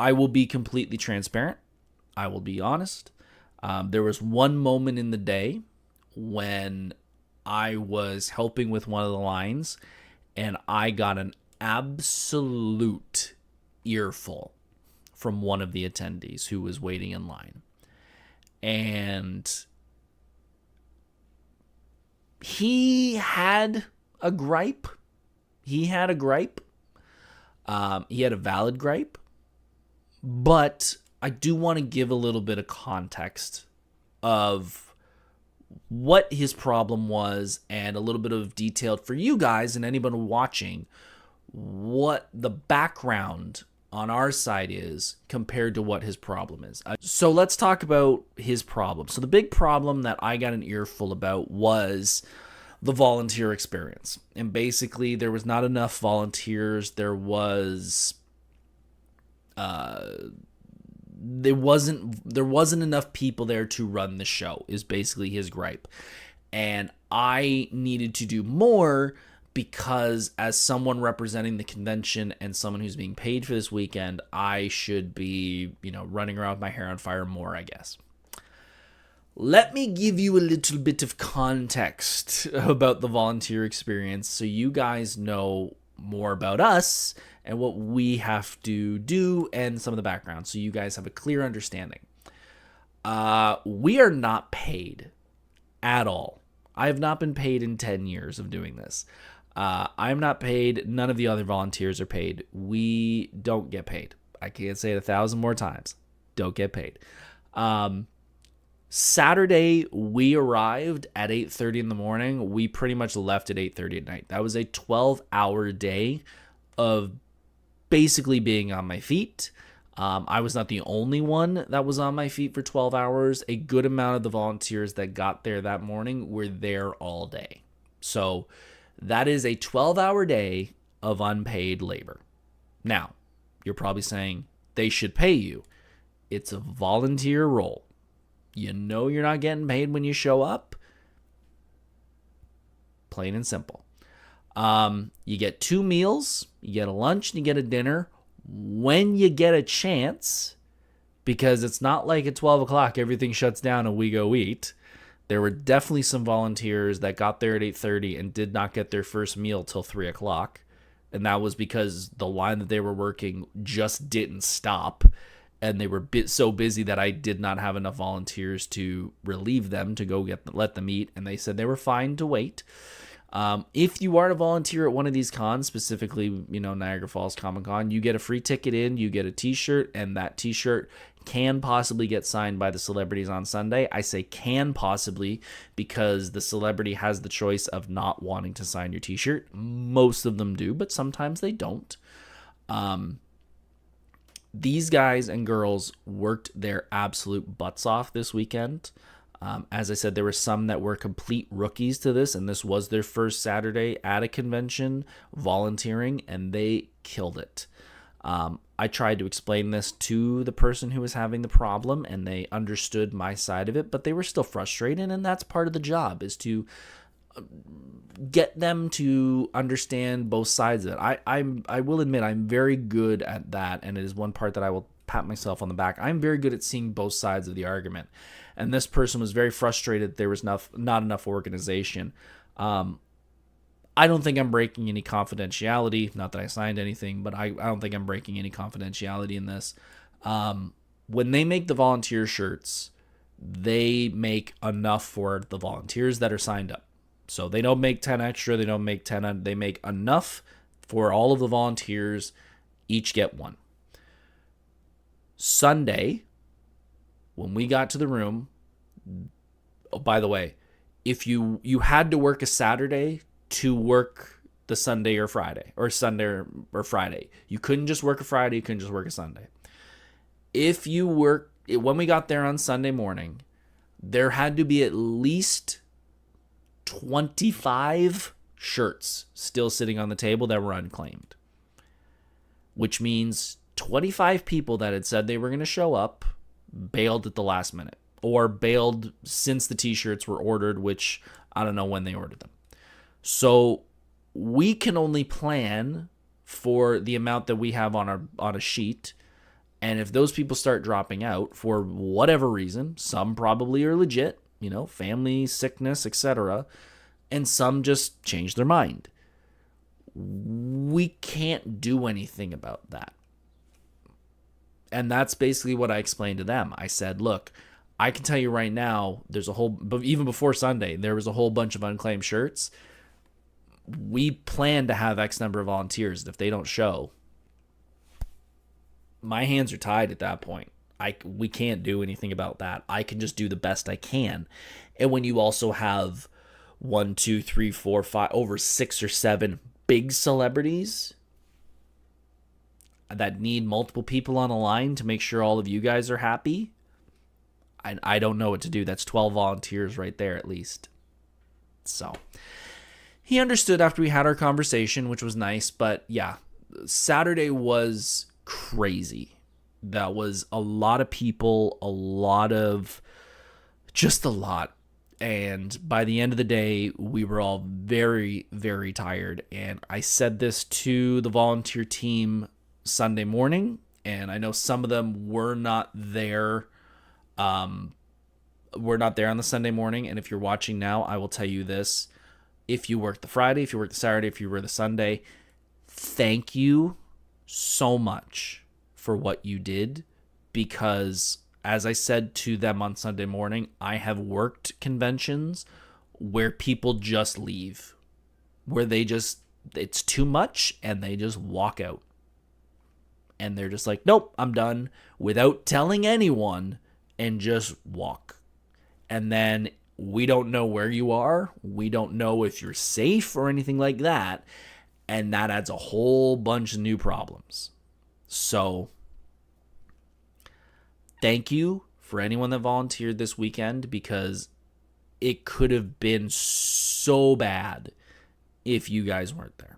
I will be completely transparent. I will be honest. There was one moment in the day when I was helping with one of the lines, and I got an absolute earful from one of the attendees who was waiting in line. And he had a gripe. He had a valid gripe. But I do want to give a little bit of context of what his problem was and a little bit of detail for you guys and anybody watching what the background on our side is compared to what his problem is. So let's talk about his problem. So the big problem that I got an earful about was the volunteer experience. And basically there was not enough volunteers. There wasn't enough people there to run the show, is basically his gripe. And I needed to do more because as someone representing the convention and someone who's being paid for this weekend, I should be, running around with my hair on fire more, I guess. Let me give you a little bit of context about the volunteer experience so you guys know more about us and what we have to do and some of the background so you guys have a clear understanding. We are not paid at all. I have not been paid in 10 years of doing this. I'm not paid. None of the other volunteers are paid. We don't get paid. I can't say it 1,000 more times. Don't get paid. Saturday, we arrived at 8:30 in the morning. We pretty much left at 8:30 at night. That was a 12-hour day of basically being on my feet. I was not the only one that was on my feet for 12 hours. A good amount of the volunteers that got there that morning were there all day. So that is a 12-hour day of unpaid labor. Now, you're probably saying they should pay you. It's a volunteer role. You know you're not getting paid when you show up. Plain and simple. You get 2 meals, you get a lunch, and you get a dinner when you get a chance, because it's not like at 12 o'clock everything shuts down and we go eat. There were definitely some volunteers that got there at 8:30 and did not get their first meal till 3 o'clock. And that was because the line that they were working just didn't stop. And they were so busy that I did not have enough volunteers to relieve them to go let them eat. And they said they were fine to wait. If you are to volunteer at one of these cons, specifically, Niagara Falls Comic Con, you get a free ticket in, you get a t-shirt, and that t-shirt can possibly get signed by the celebrities on Sunday. I say can possibly because the celebrity has the choice of not wanting to sign your t-shirt. Most of them do, but sometimes they don't. These guys and girls worked their absolute butts off this weekend. As I said, there were some that were complete rookies to this, and this was their first Saturday at a convention volunteering, and they killed it. I tried to explain this to the person who was having the problem, and they understood my side of it, but they were still frustrated, and that's part of the job, is to get them to understand both sides of it. I will admit I'm very good at that, and it is one part that I will pat myself on the back. I'm very good at seeing both sides of the argument. And this person was very frustrated there was not enough organization. I don't think I'm breaking any confidentiality. Not that I signed anything, but I don't think I'm breaking any confidentiality in this. When they make the volunteer shirts, they make enough for the volunteers that are signed up. So they don't make 10 extra. They don't make 10. They make enough for all of the volunteers. Each get one. Sunday, when we got to the room, oh, by the way, if you had to work a Saturday to work the Sunday or Friday, or Sunday or Friday. You couldn't just work a Friday, you couldn't just work a Sunday. When we got there on Sunday morning, there had to be at least 25 shirts still sitting on the table that were unclaimed, which means 25 people that had said they were going to show up bailed at the last minute, or bailed since the t-shirts were ordered, which I don't know when they ordered them. So we can only plan for the amount that we have on a sheet, And if those people start dropping out for whatever reason, some probably are legit, family, sickness, etc., and some just change their mind. We can't do anything about that. And that's basically what I explained to them. I said, look, I can tell you right now, even before Sunday, there was a whole bunch of unclaimed shirts. We plan to have X number of volunteers. And if they don't show, my hands are tied at that point. We can't do anything about that. I can just do the best I can. And when you also have 1, 2, 3, 4, 5, over 6 or 7 big celebrities that need multiple people on a line to make sure all of you guys are happy, I don't know what to do. That's 12 volunteers right there at least. So he understood after we had our conversation, which was nice. But yeah, Saturday was crazy. That was a lot of people, a lot. And by the end of the day, we were all very, very tired. And I said this to the volunteer team Sunday morning, and I know some of them were not there. We're not there on the Sunday morning. And if you're watching now, I will tell you this. If you work the Friday, if you work the Saturday, if you work the Sunday, thank you so much for what you did, because as I said to them on Sunday morning, I have worked conventions where people just leave, where it's too much and they just walk out. And they're just like, nope, I'm done, without telling anyone, and just walk. And then we don't know where you are. We don't know if you're safe or anything like that. And that adds a whole bunch of new problems. So thank you for anyone that volunteered this weekend, because it could have been so bad if you guys weren't there.